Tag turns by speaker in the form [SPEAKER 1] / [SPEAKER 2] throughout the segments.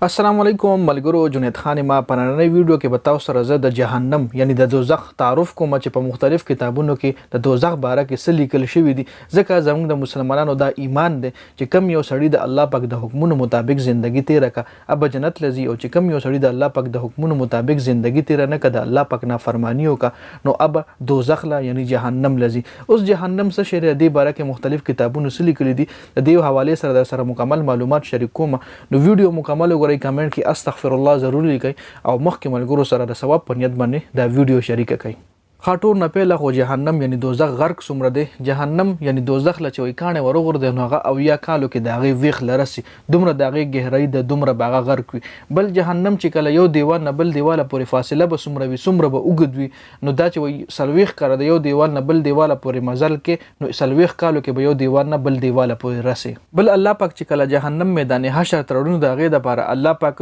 [SPEAKER 1] السلام علیکم ملګرو، جنید خان ما په نننۍ ویډیو کې به تاسو سره زه د جهنم یعنی د دوزخ تعارف کوم چې په مختلف کتابونو کې د دوزخ باره کې څه لیکل شوي دي. ځکه زموږ د مسلمانانو دا ایمان دی چې کم یو سړی د الله پاک د حکمونو مطابق زندگی تیره کړه اب جنت لذي، او چې کم یو سړی د الله پاک د حکمونو مطابق زندگی تیره نه کړه د الله پاک نافرمانی وکړه نو اب دوزخ لا یعنی جهنم لذي. اوس جهنم څه شی دی باره کې مختلف کتابونو څه لیکلي دي، د دې حواله سره در سره مکمل معلومات شریک کوم. نو ویډیو مکمل وګورئ، کمنټ کې استغفر الله ضرور لیکئ او مخکې ملګرو سره د ثواب په نیت باندې دا ویډیو شریک کړئ. خاطور نه پیله خو جهنم یعنی دوزخ غرق څومره دی. جهنم یعنی دوزخ له چې وي کاڼې ورغورځي نو هغه اویا کالو کې د هغې ویښ لرسي، دومره د هغې ګهرۍ د دومره به هغه غرق وي. بل جهنم چې کله یو دیوال نه بل دیواله پورې فاصله به څومره وي څومره به اوږد وي، نو دا چې وایي 40 کاله د یو دیوال نه بل دیواله پورې مزل کې نو 40 کالو کې به یو دیوال نه بل دیواله پورې رسي. بل الله پاک چې کله جهنم میدان حشر تړون د هغې دپاره الله پاک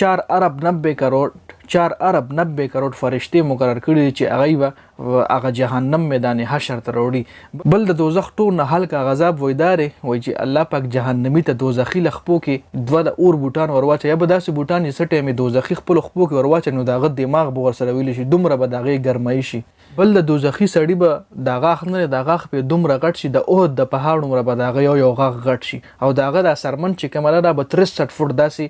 [SPEAKER 1] 4 ارب 90 کروڑ فرشتي مقرر کړي چې هغه به هغه جهنم میدان حشر ته راوړي. بل د دوزخ ټول نه هلکه غذاب وایدارې وایي چې الله پاک جهنمي ته دوزخي لخپو کې دوه د اور بوټان ورواچي، یا به داسې بوټان چې څه ټایمې دوزخي خپلو خپو کې ورواچي نو د هغه دماغ به ورسره ویلی شي، دومره به د هغې ګرمایي شي. بل د دوزخي سړي به د غاښ نه د غاښ په دومره غټ شي د احد د پهاړ عمره به د هغه یو غاښ غټ شي، او د هغه دا سرمن چې کومه ده به 63 فوټ داسې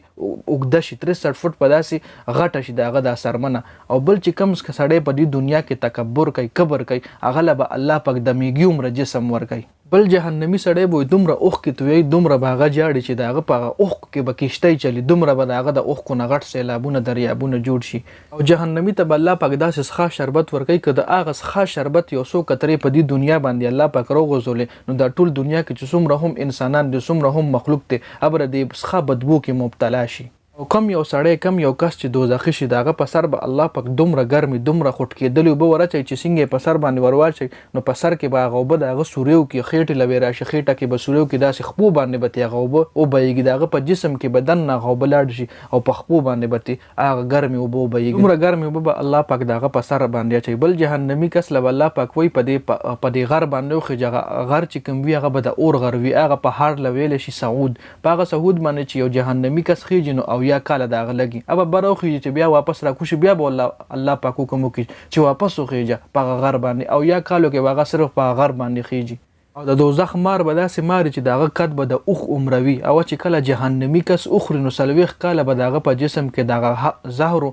[SPEAKER 1] اوږده شي، 63 فوټ په داسې غټه شي د هغه دا سرمنه. او بل چې کوم سړی په دې دنیا کې تکبر کوي کبر کوي هغه له به الله پاک د میږي عمره جسم ورکوي. بل جهنمي سړی به دومره اوښکې تویوي، دومره به هغه جاړي چې د هغه په هغه اوښکو کې به کشتۍ چلي، دومره به د هغه د اوښکو نه غټ سیلابونه دریابونه جوړ شي. او جهنمي ته به الله پاک داسې څښا شربت ورکوي که د هغه څښا شربت یو څو قطرې په دې دنیا باندې الله پاک راوغورځولې نو دا ټول دنیا کې چې څومره هم انسانان دي څومره هم مخلوق دی ابره د څښا بدبو کې مبتلا شي. او کم یو سړی کم یو کس چې دوزخي شي د هغه په سر به الله پاک دومره ګرمي دومره خوټ کېدلي اوبه ورچوي چې څنګه یې په سر باندې ورواچوي نو په سر کې به هغه اوبه د هغه سوریو کې خېټې له راشي، خېټه کې به سوریو کې داسې خپو باندې به هغه اوبه وبهیږي، د هغه په جسم کې بدن نه هغه اوبه لاړ شي او په خپو باندې به هغه ګرمې اوبه وبهیږي، دومره ګرمې اوبه به الله پاک د هغه په سر باندې اچوي. بل جهنمي کس له الله پاک وایي په دې غر باندې وخېږي، غر چې کوم وي هغه به د اور غر وي، هغه پهاړ له ویلی شي سعود، په هغه سعود باندې چې یو جهنمي کس خېږي نو اویا کاله د هغه ابا براوخیږي چې بیا واپس راکوشي، بیا به الله پاک حکم وکړي چې واپس وخیږه په هغه غر باندې، او یا کالو کې به هغه صرف په هغه غر باندې خیږي. او د دوزخ مار به داسې ماري چې د هغه قد به د اوښ عمره وي، او چې کله جهنمي کس اخوري نو 40 کاله به د هغه په جسم کې د هغه زهرو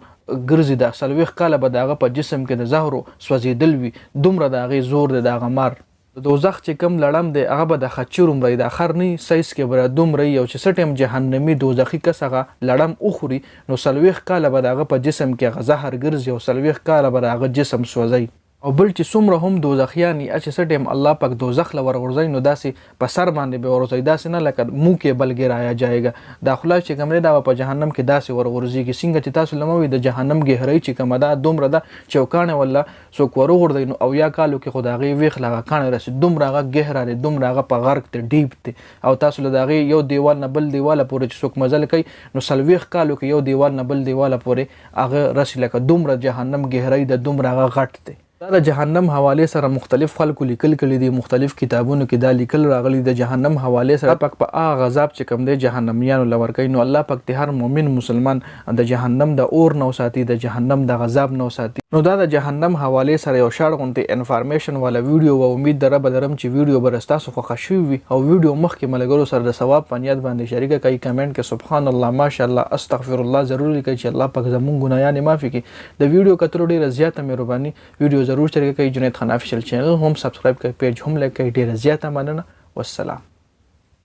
[SPEAKER 1] ګرځي، د 40 کاله به د هغه په جسم کې د زهرو سوځېدل وي، دومره د هغې زور دی د هغه مار. د دوزخ چې کوم لړم دی هغه به د خچر عمره وي، د خرنۍ سایز کې به دومره وي، او چې څه ټایم جهنمي دوزخي کس هغه لړم وخوري نو 40 کاله به د هغه په جسم کې هغه زهر ګرځي او 40 کاله به د هغه جسم سوځي. او بل چې څومره هم دوزخیان یې چې څه ټایم الله پاک دوزخ له ورغورځوي نو داسې په سر باندې به ورغورځوي، داسې نه لکه موږ کې بل ګرایا جایږه، دا خلا چې کوم دی دا په جهنم کې داسې ورغورځېږي څنګه چې تاسو لمه وي د جهنم ګهرۍ چې کومه ده دومره ده چې یو کاڼی والله څوک ورغورځوي نو اویا کالو کې خو د هغې ویښ له هغه کاڼی رسي، دومره هغه ګهره دی، دومره هغه په غرق دی، ډیپ دی، او تاسو له د هغې یو دیوال نه بل دیواله پورې چې څوک مزل کوي نو 40 کالو کې یو دیوال نه بل دیواله پورې هغه رسي، لکه دومره جهنم ګهرۍ ده، دومره هغه غټ دی. دا د جهنم حوالې سره مختلف خلکو لیکل کړي دي، مختلف کتابونو کې دا لیکل راغلي د جهنم حوالې سره پاک په هغه عذاب چې کوم دی جهنميانو له ورکوي نو الله پاک د هر مؤمن مسلمان د جهنم د اور نه وساتي، د جهنم د عذاب نه وساتي. نو دا د جهنم حوالې سره یو شاړ غونډې انفارمیشن والا ویډیو و، امید دربه لرم چې ویډیو به ستاسو خوښه شوي وي، او ویډیو مخکې ملګرو سره د ثواب په نیت باندې شریکه کوي، کمنټ کې سبحان الله ماشاءالله استغفر الله ضرور لیکئ چې الله پاک زموږ ګناهان معافي کړي. د ویډیو کتلو ډیره زیاته مهرباني، ویډیو ضرور شریکه کوئ، جنید خان افیشل چینل هم سبسکرایب کوئ، پیج هم لایک کوئ، ډیره زیاته مننه، والسلام.